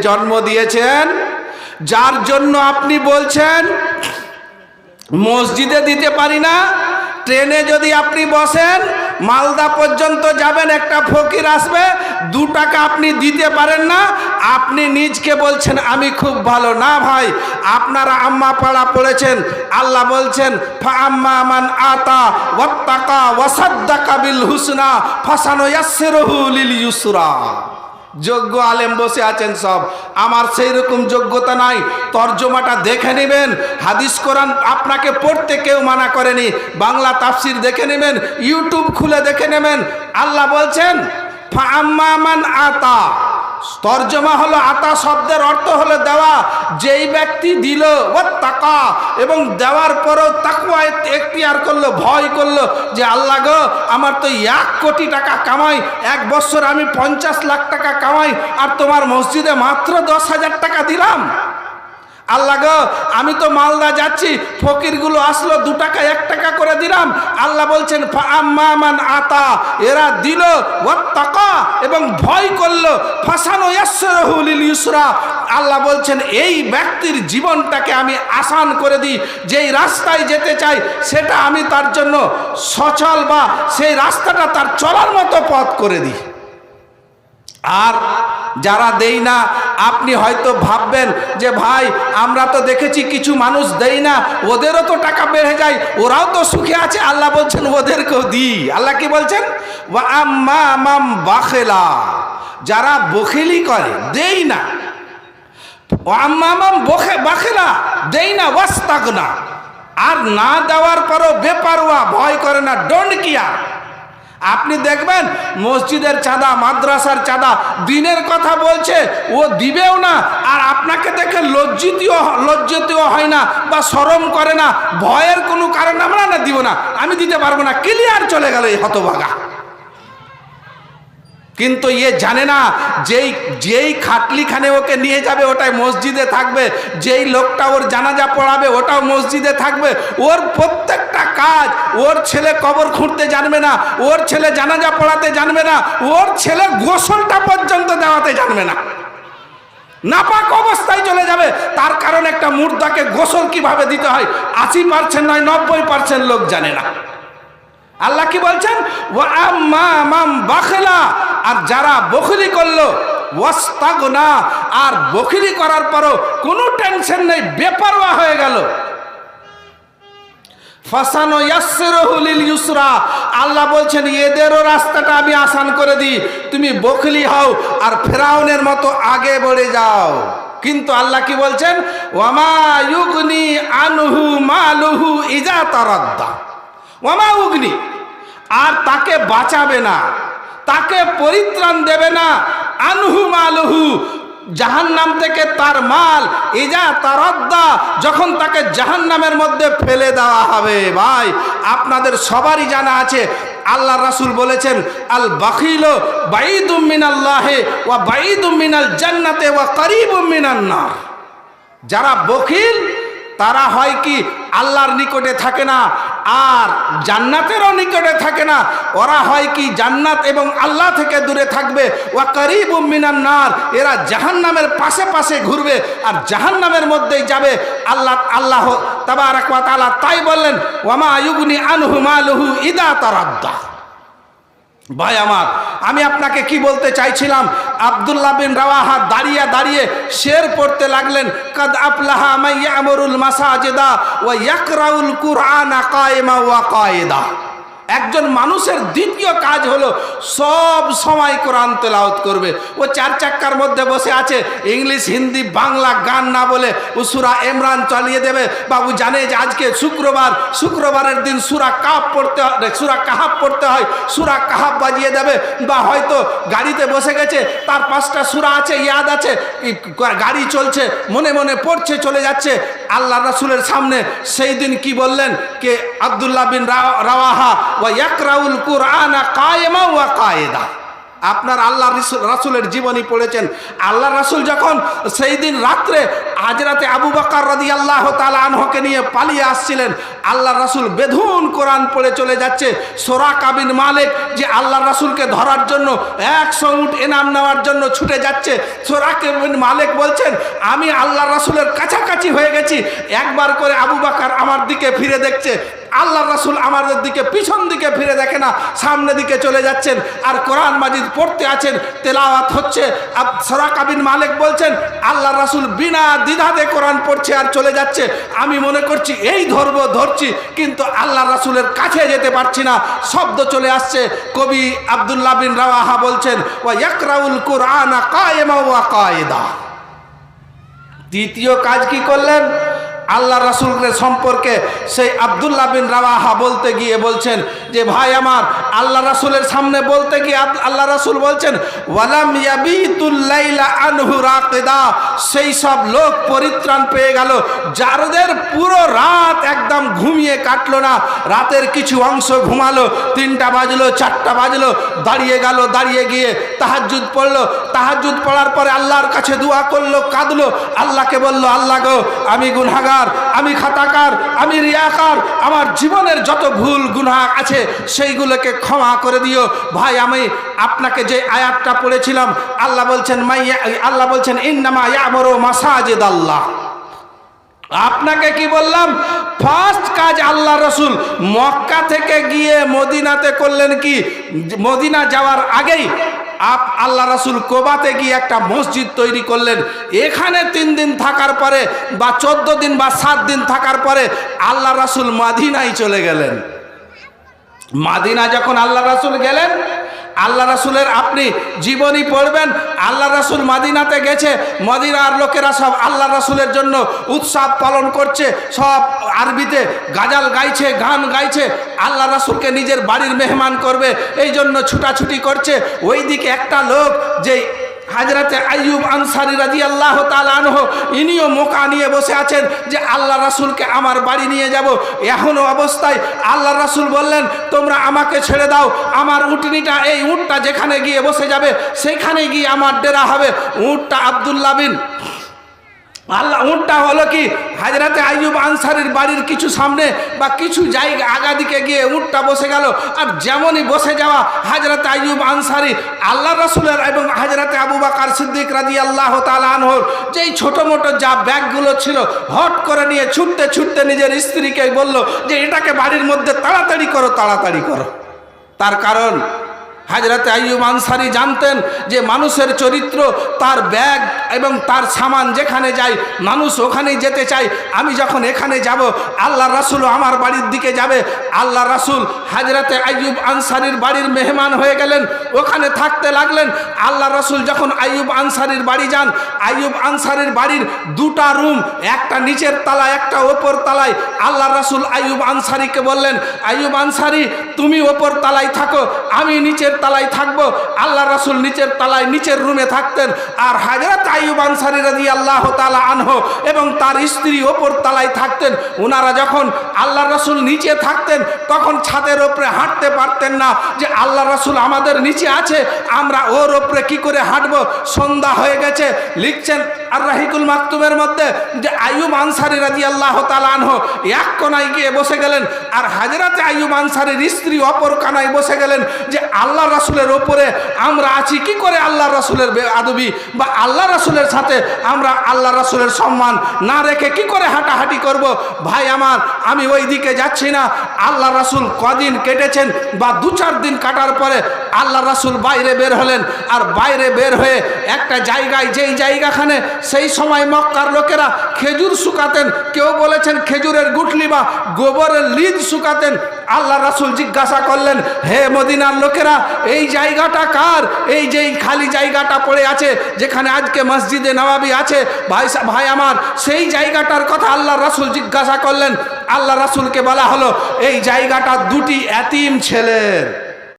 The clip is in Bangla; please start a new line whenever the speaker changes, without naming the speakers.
জন্ম দিয়েছেন, যার জন্য আপনি বলছেন মসজিদে দিতে পারি না। ট্রেনে যদি আপনি বসেন, মালদা পর্যন্ত যাবেন, একটা ফকির আসবে, 2 টাকা আপনি দিতে পারেন না, আপনি নিজকে বলছেন আমি খুব ভালো। না ভাই, আপনারা আম্মা পাড়া পড়েছেন। আল্লাহ বলছেন ফাআম্মা মান আতা ওয়াত্তাকা ওয়াসাদ্দাকা বিল হুসনা ফাসানুয়াসসিরুহু লিল ইউসরা। যোগ্য আলেম বসে আছেন সব, আমার সেই রকম যোগ্যতা নাই। তর্জমাটা দেখে নেবেন, হাদিস কোরআন আপনাকে পড়তে কেউ মানা করেনি। বাংলা তাফসির দেখে নেবেন, ইউটিউব খুলে দেখে নেবেন। আল্লাহ বলছেন ফাআম্মা মান আতা, তর্জমা হলো আতা শব্দের অর্থ হলো দেওয়া। যেই ব্যক্তি দিল ওয়াত্তাকা, এবং দেওয়ার পরও তাকওয়া এখতিয়ার করলো, ভয় করলো যে আল্লাহ গো, আমার তো 1 কোটি টাকা কামাই, 1 বছর আমি 50 লাখ টাকা কামাই, আর তোমার মসজিদে মাত্র 10,000 টাকা দিলাম। আল্লাহ গো, আমি তো মালদা যাচ্ছি, ফকিরগুলো আসলো, 2 টাকা 1 টাকা করে দিলাম। আল্লাহ বলছেন ফাআম্মা মান আতা, এরা দিল ওয়াত্তাকা এবং ভয় করলো, ফাসানুয়াসসিরুহু লিল ইউসরা। আল্লাহ বলছেন এই ব্যক্তির জীবনটাকে আমি আসান করে দিই। যেই রাস্তায় যেতে চাই সেটা আমি তার জন্য সচল, বা সেই রাস্তাটা তার চলার মতো পথ করে দিই। আর যারা দেই না, আপনি হয়তো ভাববেন যে ভাই আমরা তো দেখেছি কিছু মানুষ দেই না, ওদেরও তো টাকা বেড়ে যায়, ওরাও তো সুখে আছে। আল্লাহ বলছেন ওদেরকেও দিই। আল্লাহ কি বলছেন ওয়া আম্মা মান বাখিলা, যারা বখিলি করে, দেই না। ওয়া আম্মা মান বাখিলা, দেই না, ওয়াস্তাগনা, আর না দেওয়ার পরও বেপারোয়া, ভয় করে না, ডোন্ট কেয়ার। আপনি দেখবেন মসজিদের চাঁদা, মাদ্রাসার চাঁদা, দিনের কথা বলছে, ও দিবেও না, আর আপনাকে দেখে লজ্জিতও হয় না বা শরম করে না, ভয়ের কোনো কারণ, আমরা না দিব না, আমি দিতে পারবো না, ক্লিয়ার চলে গেল এই হতভাগা। কিন্তু ইয়ে জানে না যেই খাটলিখানে ওকে নিয়ে যাবে ওটাই মসজিদে থাকবে, যেই লোকটা ওর জানাজা পড়াবে ওটাও মসজিদে থাকবে। ওর প্রত্যেকটা কাজ, ওর ছেলে কবর খুঁড়তে জানবে না, ওর ছেলে জানাজা পড়াতে জানবে না, ওর ছেলে গোসলটা পর্যন্ত দেওয়াতে জানবে না, নাপাক অবস্থায় চলে যাবে। তার কারণ একটা মুর্দাকে গোসল কিভাবে দিতে হয় 80% নয় 90% লোক জানে না। আল্লাহ কি বলছেন ওয়া আম্মা মান বাখিলা, আর যারা বখিলি করলো, ওয়াস্তাগনা, আর বখিলি করার পরও কোনো টেনশন নেই, বেপরোয়া হয়ে গেল, ফাসানুয়াসসিরুহু লিল ইউসরা। আল্লাহ বলছেন এদেরও রাস্তাটা আমি আসান করে দিই, তুমি বখিলি হও আর ফেরাউনের মতো আগে বেড়ে যাও। কিন্তু আল্লাহ কি বলছেন ওয়ামা ইউগনি আনহু মালুহু ইজা তারাদ্দা, ওয়ামা উগনি, আর তাকে বাঁচাবে না, তাকে পরিত্রাণ দেবে না, আনহু মালুহু, জাহান্নাম থেকে তার মাল, ইজা তারাদ্দা, যখন তাকে জাহান্নামের মধ্যে ফেলে দেওয়া হবে। ভাই আপনাদের সবারই জানা আছে, আল্লাহ রাসূল বলেছেন আল বাখিলু বাইদুম মিনাল্লাহি ওয়া বাইদুম মিনাল জান্নাতি ওয়া করিবুম মিনান নার। যারা বখিল তারা হয় কি আল্লাহর নিকটে থাকে না আর জান্নাতেরও নিকটে থাকে না, ওরা হয় কি জান্নাত এবং আল্লাহ থেকে দূরে থাকবে। ওয়া করিবুম মিনান নার, এরা জাহান্নামের পাশে পাশে ঘুরবে আর জাহান্নামের মধ্যেই যাবে। আল্লাহ তাবারাক ওয়া তাআলা তাই বললেন ওয়ামা ইউগনি আনহু মালুহু ইদা তারাদ্দা। ভাই আমার, আমি আপনাকে কি বলতে চাইছিলাম, আব্দুল্লাহ বিন রাওয়াহা দাঁড়িয়ে দাঁড়িয়ে শের পড়তে লাগলেন, কাদ আফলাহা মান ইয়ামুরুল মাসাজিদা ওয়া ইয়াকরাউল কুরআনা কায়িমা ওয়া কায়িদা। একজন মানুষের দ্বিতীয় কাজ হলো সব সময় কোরআন তেলাওয়াত করবে। ও 4 চাক্কার মধ্যে বসে আছে, ইংলিশ হিন্দি বাংলা গান না বলে ও সূরা ইমরান চালিয়ে দেবে। বাবু জানে যে আজকে শুক্রবারের দিন সূরা কাহফ পড়তে হয়, সূরা কাহফ পড়তে হয়, সূরা কাহফ বাজিয়ে দেবে। বা হয়তো গাড়িতে বসে গেছে, তার 5টা সূরা আছে, ইয়াদ আছে, গাড়ি চলছে, মনে মনে পড়ছে, চলে যাচ্ছে। আল্লাহ রাসূলের সামনে সেই দিন কি বললেন কে আব্দুল্লাহ বিন রাওয়াহা ওয়া ইয়াকরাউল কুরআনা কায়িমা ওয়া কায়িদা। আপনার আল্লাহ রাসূলের জীবনী পড়েছেন। আল্লাহ রাসূল যখন সেই দিন রাত্রে হযরতে আবু বকর রাদিয়াল্লাহু তাআলা আনহুকে নিয়ে পালিয়ে আসছিলেন, আল্লাহ রাসূল বেধুন কোরআন পড়ে চলে যাচ্ছে। সুরাকা বিন মালিক যে আল্লাহ রাসূলকে ধরার জন্য 100 উট ইনাম নেওয়ার জন্য ছুটে যাচ্ছে, সুরাকা বিন মালিক বলছেন আমি আল্লাহ রাসূলের কাছাকাছি হয়ে গেছি, একবার করে আবু বকর আমার দিকে ফিরে দেখছে, আল্লাহ রাসূল আমাদের দিকে পিছন দিকে ফিরে দেখে না, সামনে দিকে চলে যাচ্ছেন আর কোরআন মাজিদ পড়তে আছেন, তেলাওয়াত হচ্ছে। সুরাকা বিন মালিক বলছেন আল্লাহ রাসূল বিনা দ্বিধাতে কোরআন পড়ছে আর চলে যাচ্ছে, আমি মনে করছি এই ধরছি, কিন্তু আল্লাহ রাসূলের কাছে যেতে পারছি না, শব্দ চলে আসছে। কবি আব্দুল্লাহ বিন রাওয়াহা বলছেন ওয়া ইয়াকরাউল কুরআনা কায়েমা ওয়া কায়েদা। দ্বিতীয় কাজ কি করলেন? আল্লাহ রাসূলের সম্পর্কে সেই আব্দুল্লাহ বিন রাওয়াহা বলতে গিয়ে বলছেন যে ভাই আমার, আল্লাহ রাসূলের সামনে বলতে গিয়ে আল্লাহ রাসূল বলছেন ওয়ালাম ইয়াবিতুল লাইলা আনহু রাকিদা, সেই সব লোক পরিত্রাণ পেয়ে গেল যাদের পুরো রাত একদম ঘুমিয়ে কাটলো না, রাতের কিছু অংশ ঘুমালো, 3টা বাজলো 4টা বাজলো, দাঁড়িয়ে গেল, দাঁড়িয়ে গিয়ে তাহাজ্জুদ পড়লো, তাহাজ্জুদ পড়ার পরে আল্লাহর কাছে দোয়া করলো, কাঁদলো, আল্লাহকে বলল আল্লাহ গো আমি গুনাহগার, আমি খাতাকার, আমি রিয়াকার, আমার জীবনের যত ভুল গুনাহ আছে সেইগুলোকে ক্ষমা করে দিও। ভাই আমি আপনাকে যে আয়াতটা পড়েছিলাম, আল্লাহ বলছেন ইন্নামা ইয়ামুরু মাসাজিদাল্লাহ। আপনাকে কি বললাম? ফার্স্ট কাজ আল্লাহ রাসূল মক্কা থেকে গিয়ে মদিনাতে করলেন কি? মদিনা যাওয়ার আগেই আল্লাহ রাসূল কোবাতে গিয়ে একটা মসজিদ তৈরি করলেন। এখানে 3 দিন থাকার পরে বা 14 দিন বা 7 দিন থাকার পরে আল্লাহ রাসূল মদিনায় চলে গেলেন। মদিনা যখন আল্লাহ রাসূল গেলেন, আল্লাহ রাসূলের আপনি জীবনী পড়বেন, আল্লাহ রাসূল মদিনাতে গেছে, মদিনার লোকেরা সব আল্লাহ রাসূলের জন্য উৎসব পালন করছে, সব আরবিতে গাজাল গাইছে, গান গাইছে, আল্লাহ রাসূলকে নিজের বাড়ির মেহমান করবে এই জন্য ছুটাছুটি করছে। ওইদিকে একটা লোক যে হযরতে আইয়ুব আনসারী রাদিয়াল্লাহু তাআলা আনহু, ইনিও মোকা নিয়ে বসে আছেন যে আল্লাহ রাসূলকে আমার বাড়ি নিয়ে যাব। এখনো অবস্থায় আল্লাহ রাসূল বললেন তোমরা আমাকে ছেড়ে দাও, আমার উটনিটা, এই উটটা যেখানে গিয়ে বসে যাবে সেইখানে গিয়ে আমার ডেরা হবে। উটটা আব্দুল্লাহ বিন উটটা হলো কি হযরতে আইয়ুব আনসারীর বাড়ির কিছু সামনে বা কিছু জায়গা আগা দিকে গিয়ে উটটা বসে গেল। আর যেমনই বসে যাওয়া হযরতে আইয়ুব আনসারী আল্লাহ রাসূলের এবং হযরতে আবু বকর সিদ্দিক রাদিয়াল্লাহু তাআলা আনহুর যেই ছোট মোটো যা ব্যাগগুলো ছিল হট করে নিয়ে ছুটতে ছুটতে নিজের স্ত্রীকে বলল যে এটাকে বাড়ির মধ্যে তাড়াতাড়ি করো। তার কারণ হযরতে আইয়ুব আনসারী জানতেন যে মানুষের চরিত্র, তার ব্যাগ এবং তার সামান যেখানে যায় মানুষ ওখানেই যেতে চায়। আমি যখন এখানে যাব আল্লাহ রাসূল আমার বাড়ির দিকে যাবে। আল্লাহ রাসূল হযরতে আইয়ুব আনসারীর বাড়ির মেহমান হয়ে গেলেন, ওখানে থাকতে লাগলেন। আল্লাহ রাসূল যখন আইয়ুব আনসারীর বাড়ি যান, আইয়ুব আনসারীর বাড়ির 2টা রুম, একটা নিচের তলায় একটা ওপর তলায়। আল্লাহ রাসূল আইয়ুব আনসারীকে বললেন আইয়ুব আনসারী তুমি ওপর তলায় থাকো, আমি নিচের তলায় থাকবো। আল্লাহ রাসূল নিচের তলায় নিচের রুমে থাকতেন, আর হযরত আইয়ুব আনসারী রাদিয়াল্লাহু তাআলা আনহু এবং তার স্ত্রী ওপর তলায় থাকতেন। ওনারা যখন আল্লাহ রাসূল নিচে থাকতেন তখন ছাদের উপরে হাঁটতে পারতেন না, যে আল্লাহ রাসূল আমাদের নিচে আছে, আমরা ওর উপরে কি করে হাঁটবো, সন্ধ্যা হয়ে গেছে। লিখছেন আর রাহিকুল মাকতুমের মধ্যে যে আইয়ুব আনসারী রাদিয়াল্লাহু তাআলা আনহু এক কোণায় গিয়ে বসে গেলেন, আর হযরতে আইয়ুব আনসারীর স্ত্রী অপর কোণায় বসে গেলেন, যে আল্লাহ রাসূলের ওপরে আমরা আছি কি করে, আল্লাহ রাসূলের বেয়াদবি বা আল্লাহ রাসূলের সাথে আমরা আল্লাহ রাসূলের সম্মান না রেখে কি করে হাঁটাহাঁটি করব। ভাই আমার, আমি ওই দিকে যাচ্ছি না। আল্লাহ রাসূল কদিন কেটেছেন বা 2-4 দিন কাটার পরে আল্লাহ রাসূল বাইরে বের হলেন, আর বাইরে বের হয়ে একটা জায়গায়, যেই জায়গাখানে সেই সময় মক্কার লোকেরা খেজুর শুকাতেন, কেউ বলেছেন খেজুরের গুটলি বা গোবরের লিদ শুকাতেন। আল্লাহ রাসূল জিজ্ঞাসা করলেন হে মদিনার লোকেরা, এই জায়গাটা কার? এই যে খালি জায়গাটা পড়ে আছে যেখানে আজকে মসজিদে নববী আছে, ভাই আমার, সেই জায়গাটার কথা আল্লাহ রাসূল জিজ্ঞাসা করলেন। আল্লাহ রাসূলকে বলা হলো এই জায়গাটা 2টি এতিম ছেলের।